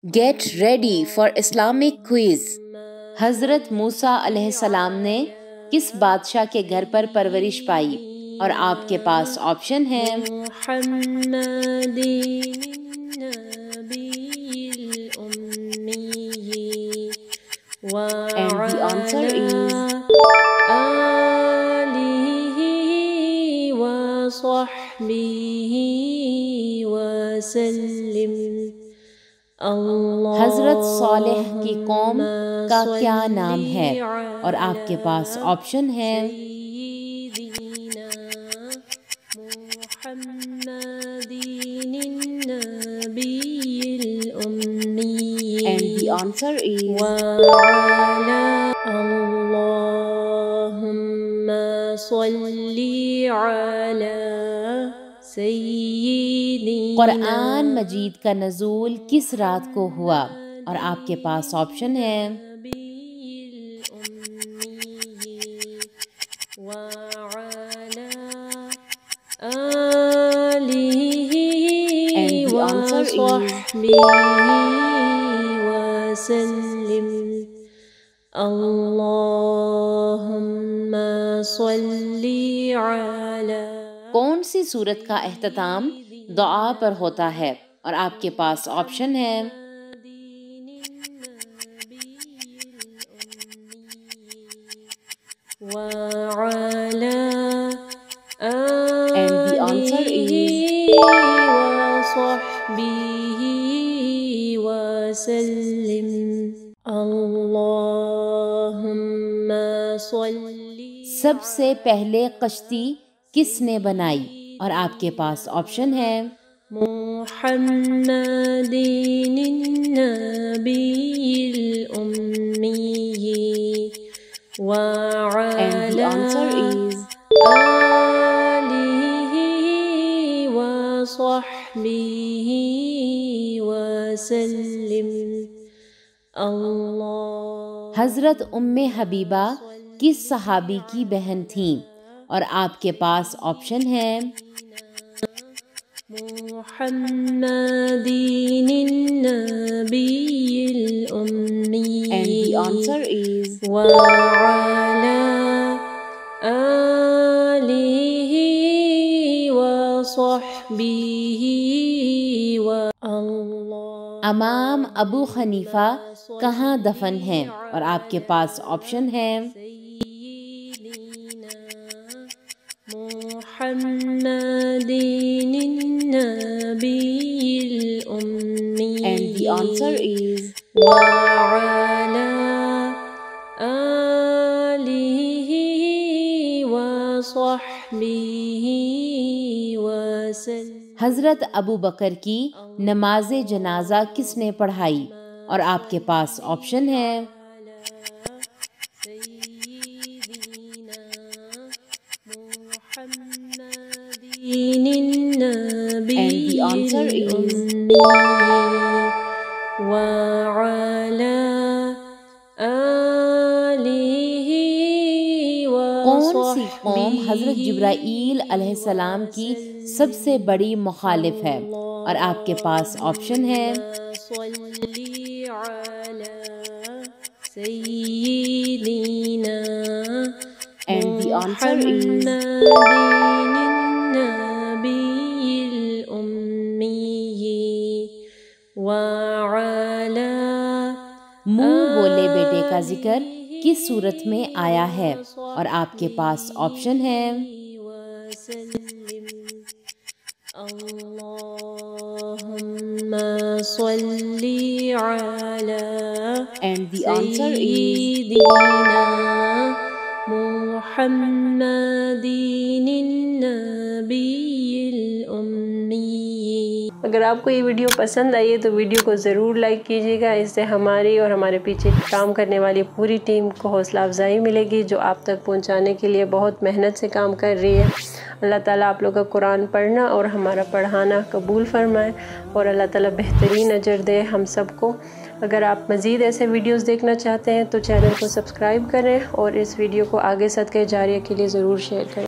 Get ready for Islamic quiz. حضرت موسیٰ علیہ السلام نے کس بادشاہ کے گھر پر پرورش پائی؟ اور آپ کے پاس آپشن ہے and the answer is حضرت صالح کی قوم کا کیا نام ہے؟ اور آپ کے پاس آپشن ہے and the answer is اللهم صل على سيدنا قرآن مجید کا نزول کس رات کو ہوا؟ اور آپ کے پاس آپشن ہے وسلم اللهم صل على کون سی سورت کا اختتام دعا پر ہوتا ہے؟ اور آپ کے پاس آپشن ہے وعلى and the answer is وصحبه وسلم اللهم صل سب سے پہلے کشتی کس نے بنائی؟ اور آپ کے پاس آپشن ہے محمد النبی الأمی وعلى آلہ وصحبہ وسلم اللہ حضرت ام حبیبہ کس صحابی کی بہن تھیں؟ اور آپ کے پاس آپشن ہے محمد النبی الأمی and the answer is وعلى آلہ وصحبہ امام ابو حنیفہ کہاں دفن ہیں؟ اور آپ کے پاس آپشن ہے محمد النبی الأمی and the answer is وعلى آلہ وصحبہ وسلم حضرت ابو بکر کی نماز جنازہ کس نے پڑھائی؟ اور آپ کے پاس آپشن ہے and the answer is وعلى آلہ کون سی قوم حضرت جبرائیل علیہ السلام کی سب سے بڑی مخالف ہے؟ اور آپ کے پاس آپشن ہے صلی علی سیدنا and the answer is النبی الأمی وعلى منہ بولے بیٹے کا ذکر کس صورت میں آیا ہے؟ اور آپ کے پاس آپشن ہے اللهم صل على and the answer is سيدنا محمد النبی الأمی اگر آپ کو یہ ویڈیو پسند آئی ہے تو ویڈیو کو ضرور لائک کیجیے گا، اس سے ہماری اور ہمارے پیچھے کام کرنے والی پوری ٹیم کو حوصلہ افزائی ملے گی جو آپ تک پہنچانے کے لیے بہت محنت سے کام کر رہی ہے۔ اللہ تعالیٰ آپ لوگ کا قرآن پڑھنا اور ہمارا پڑھانا قبول فرمائے اور اللہ تعالیٰ بہترین اجر دے ہم سب کو۔ اگر آپ مزید ایسے ویڈیوز دیکھنا چاہتے ہیں تو چینل کو سبسکرائب کریں اور اس ویڈیو کو آگے صدقہ جاریہ کے لیے ضرور شیئر کریں۔